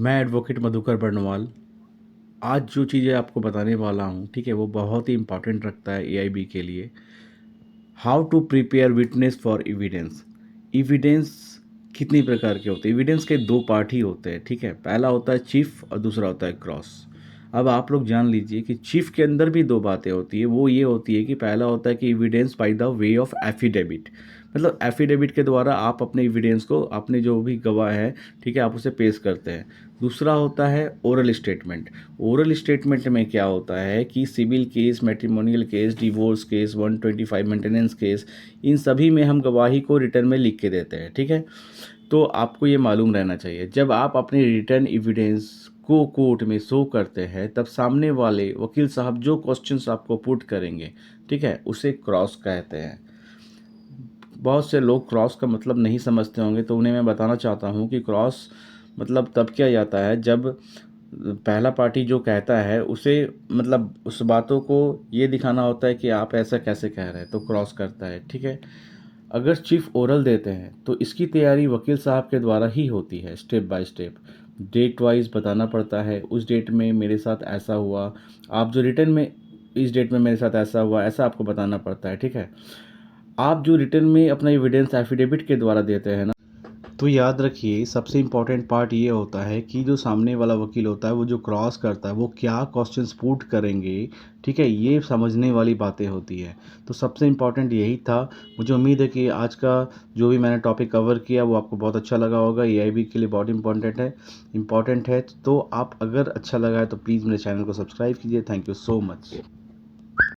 मैं एडवोकेट मधुकर बर्णवाल आज जो चीज़ें आपको बताने वाला हूँ, ठीक है, वो बहुत ही इम्पोर्टेंट रखता है एआईबी के लिए। How to prepare witness for evidence. Evidence कितनी प्रकार के होते हैं? एविडेंस के दो पार्ट ही होते हैं, ठीक है। पहला होता है चीफ और दूसरा होता है क्रॉस। अब आप लोग जान लीजिए कि चीफ के अंदर भी दो बातें होती है। वो ये होती है कि पहला होता है कि evidence by the way of affidavit, मतलब एफिडेविट के द्वारा आप अपने एविडेंस को, अपने जो भी गवाह है, ठीक है, आप उसे पेश करते हैं। दूसरा होता है ओरल स्टेटमेंट। ओरल स्टेटमेंट में क्या होता है कि civil case, matrimonial case, divorce case, 125 maintenance case, इन सभी में हम गवाही को रिटर्न में लिख के देते हैं, ठीक है। तो आपको ये मालूम रहना चाहिए, जब आप अपनी रिटर्न एविडेंस को कोर्ट में शो करते हैं, तब सामने वाले वकील साहब जो क्वेश्चंस आपको पुट करेंगे, ठीक है, उसे क्रॉस कहते हैं। बहुत से लोग क्रॉस का मतलब नहीं समझते होंगे, तो उन्हें मैं बताना चाहता हूँ कि क्रॉस मतलब तब किया जाता है जब पहला पार्टी जो कहता है उसे, मतलब उस बातों को ये दिखाना होता है कि आप ऐसा कैसे कह रहे हैं, तो क्रॉस करता है, ठीक है। अगर चीफ ओरल देते हैं तो इसकी तैयारी वकील साहब के द्वारा ही होती है, step by step. Date wise बताना पड़ता है, उस डेट में मेरे साथ ऐसा हुआ, आप जो रिटर्न में इस डेट में मेरे साथ ऐसा हुआ, ऐसा आपको बताना पड़ता है, ठीक है। आप जो रिटर्न में अपना एविडेंस एफिडेविट के द्वारा देते हैं ना, तो याद रखिए सबसे इम्पॉर्टेंट पार्ट ये होता है कि जो सामने वाला वकील होता है, वो जो क्रॉस करता है, वो क्या क्वेश्चंस पुट करेंगे, ठीक है, ये समझने वाली बातें होती है। तो सबसे इम्पॉर्टेंट यही था। मुझे उम्मीद है कि आज का जो भी मैंने टॉपिक कवर किया वो आपको बहुत अच्छा लगा होगा। एआईबी के लिए बहुत इम्पॉर्टेंट है। तो आप अगर अच्छा लगा है तो प्लीज़ मेरे चैनल को सब्सक्राइब कीजिए। Thank you so much.